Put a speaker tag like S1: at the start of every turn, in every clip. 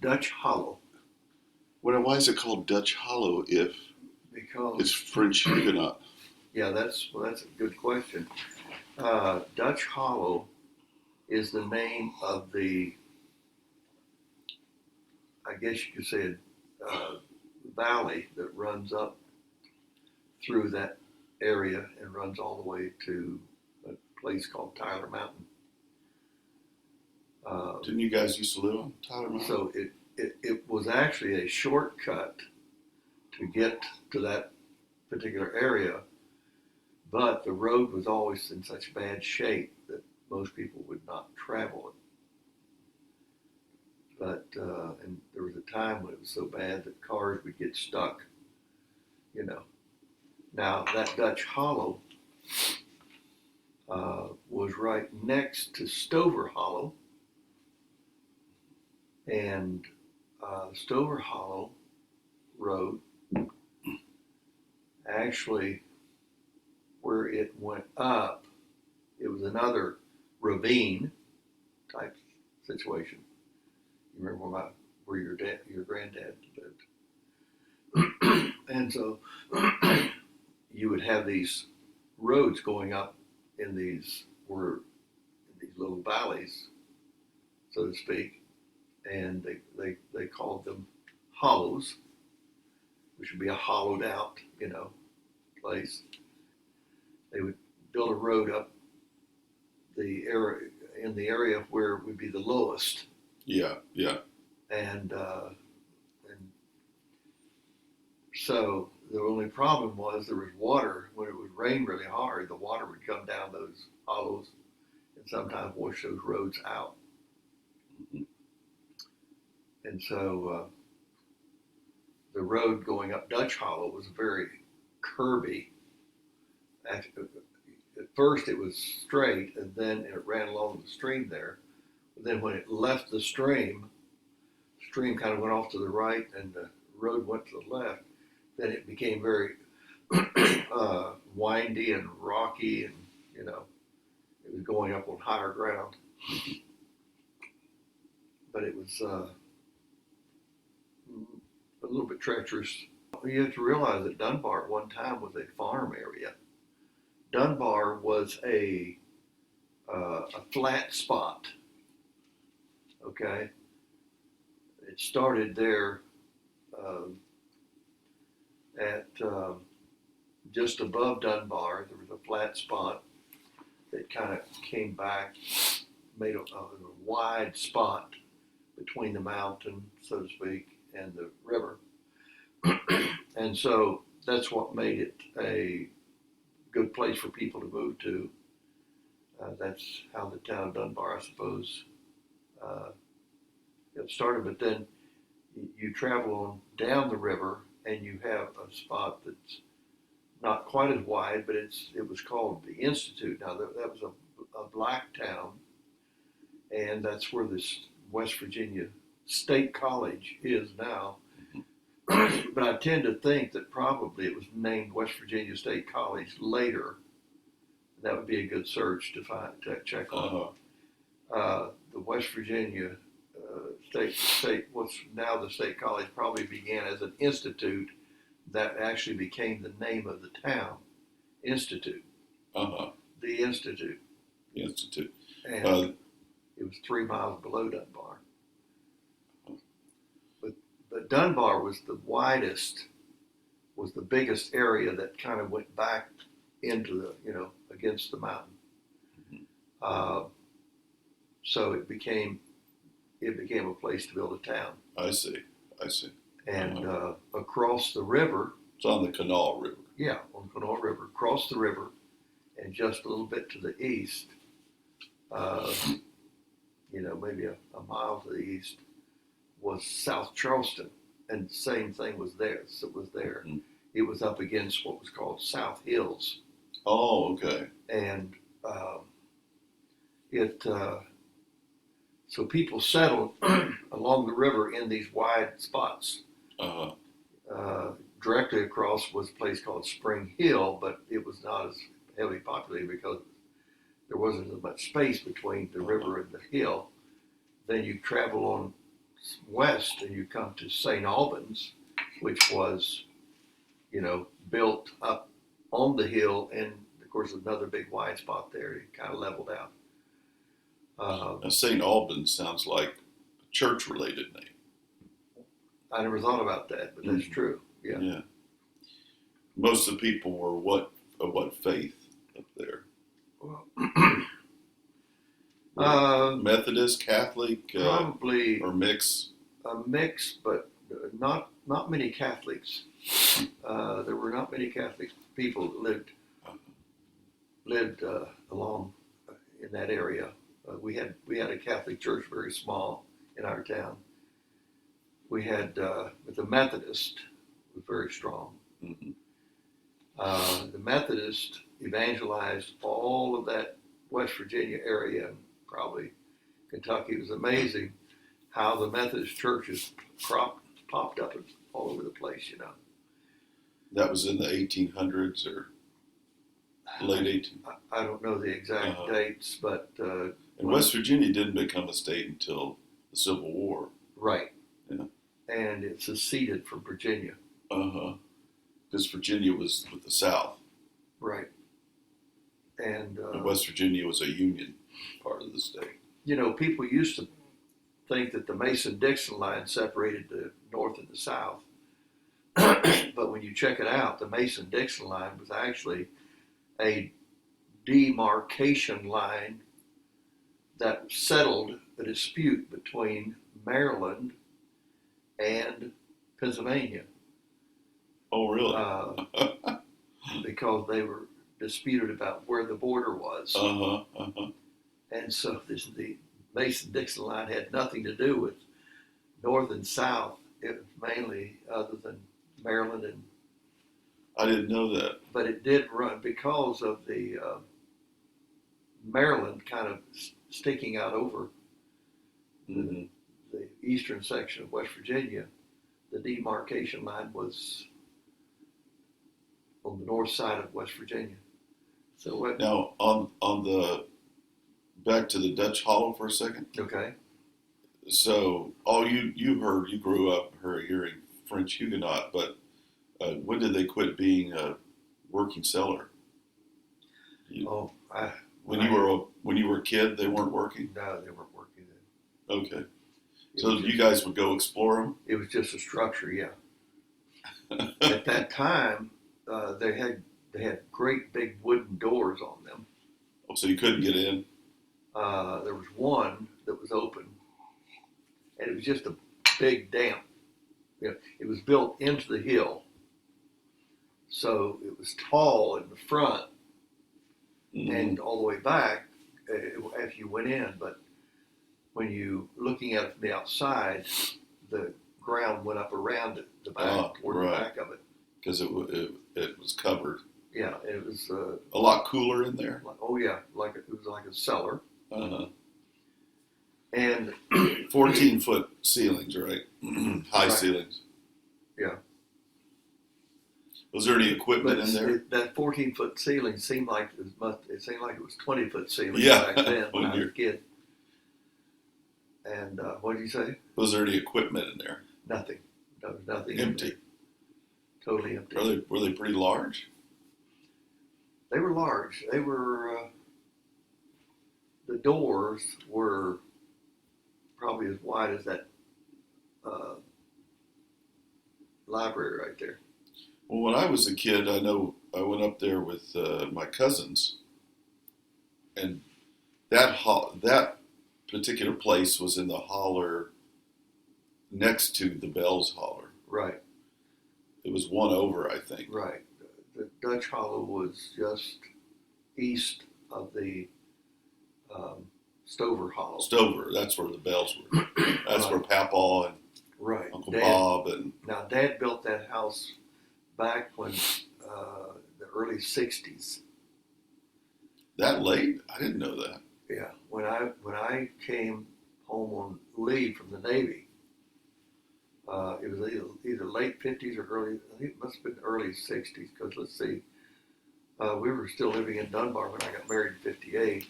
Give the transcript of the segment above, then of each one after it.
S1: Dutch Hollow.
S2: Why is it called Dutch Hollow if
S1: Because
S2: it's French Huguenot?
S1: yeah, that's a good question. Dutch Hollow is the name of the, I guess you could say, uh, valley that runs up through that area and runs all the way to a place called Tyler Mountain. Uh,
S2: Didn't you guys used to live on Tyler Mountain?
S1: so it was actually a shortcut to get to that particular area, but the road was always in such bad shape that most people would not travel it. And there was a time when it was so bad that cars would get stuck, you know. Now, that Dutch Hollow was right next to Stover Hollow, and Stover Hollow Road actually, where it went up, it was another ravine type situation. You remember where your granddad lived, and so you would have these roads going up in these little valleys, so to speak, and they called them hollows, which would be a hollowed out, place. They would build a road up the area in the area where it would be the lowest,
S2: Yeah, yeah.
S1: and so the only problem was there was water when it would rain really hard. The water would come down those hollows and sometimes wash those roads out.
S2: Mm-hmm.
S1: And so the road going up Dutch Hollow was very curvy. At first it was straight, and then it ran along the stream there. But then when it left the stream kind of went off to the right, and the road went to the left. Then it became very windy and rocky, and it was going up on higher ground. But it was a little bit treacherous. You have to realize that Dunbar at one time was a farm area. Dunbar was a flat spot. Okay, it started there um, at just above Dunbar. There was a flat spot that kind of came back, made a wide spot between the mountain, so to speak, and the river. And so that's what made it a good place for people to move to. That's how the town of Dunbar, I suppose, uh, got started. But then you travel on down the river, and you have a spot that's not quite as wide, but it was called the Institute. Now that was a black town, and that's where this West Virginia State College is now. But I tend to think that probably it was named West Virginia State College later. That would be a good search to check on. The West Virginia what's now the State College, probably began as an institute that actually became the name of the town, Institute.
S2: Uh-huh.
S1: The Institute.
S2: The Institute.
S1: And it was 3 miles below Dunbar. But Dunbar was the widest, was the biggest area that kind of went back into against the mountain.
S2: Mm-hmm.
S1: So it became a place to build a town.
S2: I see.
S1: And across the river.
S2: It's on the Kanawha River.
S1: Yeah, on the Kanawha River. Across the river, and just a little bit to the east, maybe a mile to the east, was South Charleston, and the same thing was there. So it was there. Mm-hmm. It was up against what was called South Hills.
S2: Oh, okay.
S1: And so people settled along the river in these wide spots.
S2: Uh-huh.
S1: Directly across was a place called Spring Hill, but it was not as heavily populated because there wasn't as much space between the river and the hill. Then you travel on west and you come to St. Albans, which was, built up on the hill, and of course another big wide spot there. It kind of leveled out.
S2: Now, St. Albans sounds like a church-related name.
S1: I never thought about that, but that's
S2: Mhm.
S1: true. Yeah.
S2: Yeah. Most of the people were of what faith up there? Methodist, Catholic,
S1: Probably
S2: or mix?
S1: a mix, but not many Catholics. There were not many Catholic people that lived along in that area. We had a Catholic church, very small, in our town. We had the Methodist was very strong.
S2: Mm-hmm.
S1: The Methodist evangelized all of that West Virginia area and probably Kentucky. It was amazing how the Methodist churches popped up all over the place.
S2: That was in the 1800s or late 1800s.
S1: I don't know the exact dates, but
S2: and West Virginia didn't become a state until the Civil War.
S1: Right.
S2: Yeah.
S1: And it seceded from Virginia.
S2: Because Virginia was with the South.
S1: Right. And
S2: West Virginia was a Union part of the state.
S1: People used to think that the Mason-Dixon line separated the North and the South. But when you check it out, the Mason-Dixon line was actually a demarcation line that settled a dispute between Maryland and Pennsylvania.
S2: Oh, really?
S1: Because they were disputed about where the border was.
S2: Uh-huh.
S1: And so the Mason-Dixon line had nothing to do with North and South. It was mainly other than Maryland and.
S2: I didn't know that.
S1: But it did run because of the Maryland kind of sticking out over
S2: Mm-hmm.
S1: the eastern section of West Virginia. The demarcation line was on the north side of West Virginia. So what?
S2: Now, on the back to the Dutch Hollow for a second.
S1: Okay.
S2: So, all you heard, you grew up hearing French Huguenot, but when did they quit being a working seller? When you were a kid, they weren't working.
S1: No, they weren't working then.
S2: Okay. So you guys would go explore them?
S1: It was just a structure, yeah. At that time, they had great big wooden doors on them.
S2: Oh, so you couldn't get in?
S1: There was one that was open, and it was just a big dam. It was built into the hill, so it was tall in the front and all the way back after you went in. But when you looking at it from the outside, the ground went up around it, the back, toward the back of it.
S2: Because it was covered.
S1: Yeah, it was
S2: a lot cooler in there.
S1: Oh yeah, it was like a cellar. And
S2: 14-foot ceilings, right? High ceilings.
S1: Yeah.
S2: Was there any equipment in there?
S1: That 14-foot ceiling seemed like it was 20-foot ceiling
S2: Yeah.
S1: back then when I was a kid. And what did you say?
S2: Was there any equipment in there?
S1: Nothing. There was nothing.
S2: Empty.
S1: Totally empty.
S2: Were they pretty large?
S1: They were large. They were. The doors were probably as wide as that library right there.
S2: Well, when I was a kid, I know I went up there with my cousins, and that particular place was in the holler next to the Bells Holler.
S1: Right.
S2: It was one over, I think.
S1: Right. The Dutch Hollow was just east of the Stover Hollow.
S2: Stover, that's where the Bells were. That's where Papaw and Uncle Bob and.
S1: Now, Dad built that house back when the early '60s.
S2: That late? I didn't know that.
S1: Yeah, when I came home on leave from the Navy, it was either late '50s or early. I think it must have been early '60s. Because let's see, we were still living in Dunbar when I got married in '58,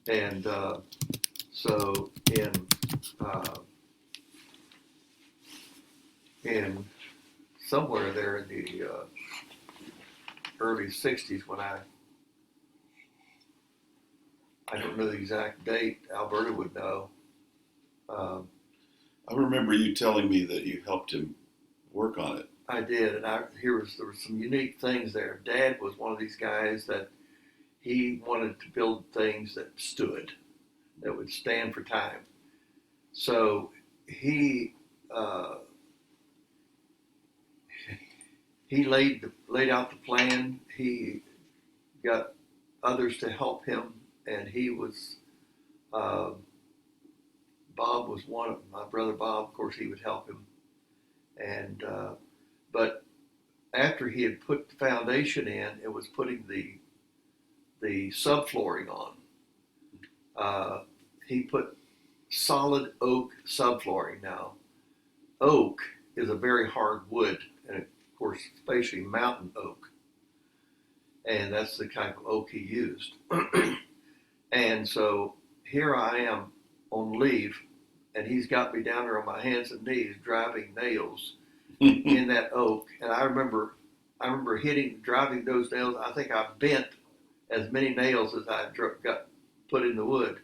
S1: and So in somewhere there in the early '60s, when I don't know the exact date, Alberta would know. Um,
S2: I remember you telling me that you helped him work on it.
S1: I did, and there were some unique things there. Dad was one of these guys that he wanted to build things that stood, that would stand for time. So he uh, he laid out the plan. He got others to help him, and he was uh, Bob was one of them. My brother Bob, of course, he would help him, and but after he had put the foundation in, it was putting the subflooring on. He put solid oak subflooring. Now, oak is a very hard wood, and of course, especially mountain oak, and that's the type of oak he used. And so here I am on leave, and he's got me down there on my hands and knees driving nails in that oak. And I remember driving those nails. I think I bent as many nails as I got put in the wood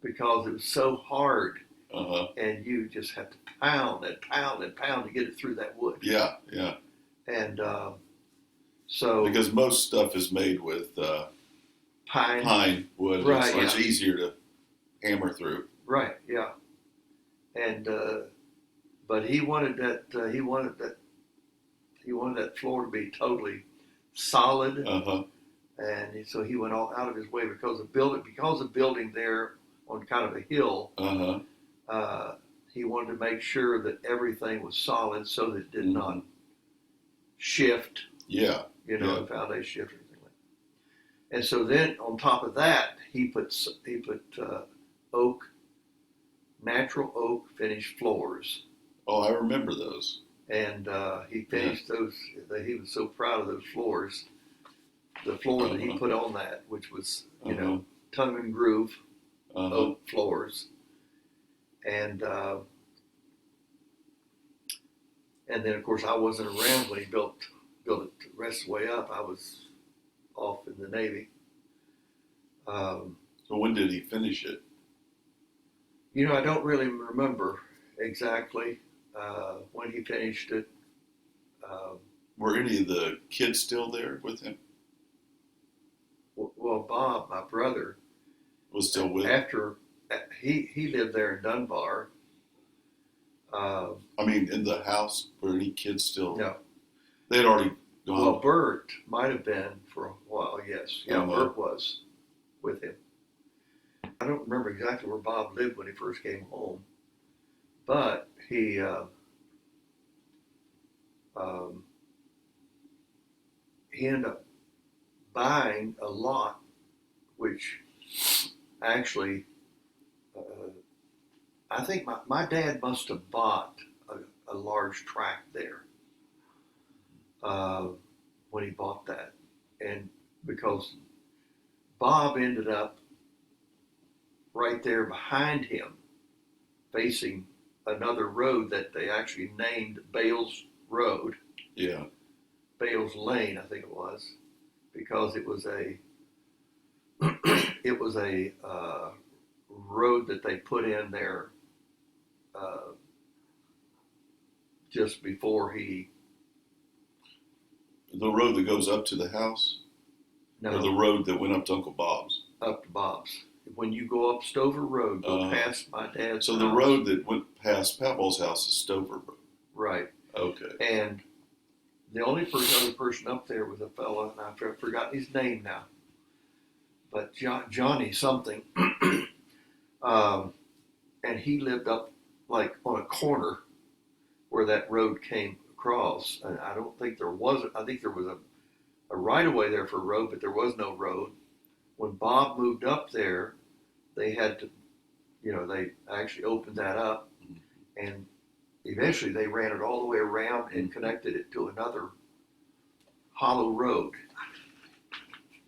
S1: because it was so hard, and you just had to pound and pound and pound to get it through that wood.
S2: Yeah, yeah.
S1: And so
S2: because most stuff is made with pine wood,
S1: right?
S2: It's much easier to hammer through.
S1: Right. Yeah. And but he wanted that. He wanted that floor to be totally solid. And so he went all out of his way because of building there on kind of a hill. He wanted to make sure that everything was solid so that it did not shift.
S2: Yeah.
S1: The foundation shift or anything like that. And so then on top of that, he put natural oak finished floors.
S2: Oh, I remember those.
S1: And he finished those. He was so proud of those floors. The floor that he put on that, which was tongue and groove oak floors, and then of course I wasn't around when he built it the rest of the way up. I was off in the Navy.
S2: So when did he finish it?
S1: I don't really remember exactly when he finished it.
S2: Were any of the kids still there with him?
S1: Well, Bob, my brother,
S2: Was still with him?
S1: After he lived there in Dunbar.
S2: I mean, in the house, were any kids still?
S1: No.
S2: They had already gone.
S1: Well, Bert might have been for a while, yes. Yeah, Bert was with him. I don't remember exactly where Bob lived when he first came home, but he ended up buying a lot, which actually, I think my dad must have bought a large tract there when he bought that. And because Bob ended up right there behind him, facing another road that they actually named Bales Road.
S2: Yeah.
S1: Bales Lane, I think it was, because it was a road that they put in there just before he.
S2: The road that goes up to the house?
S1: No.
S2: Or the road that went up to Uncle Bob's?
S1: Up to Bob's. When you go up Stover Road, go past my dad's
S2: So
S1: house.
S2: the road that went past Papal's house is Stover Road?
S1: Right.
S2: Okay.
S1: And the only other person up there was a fella, and I've forgotten his name now, but Johnny something. And he lived up like on a corner where that road came across. And I don't think there was, I think there was a right of way there for a road, but there was no road. When Bob moved up there, they had to, they actually opened that up, and eventually they ran it all the way around and connected it to another hollow road.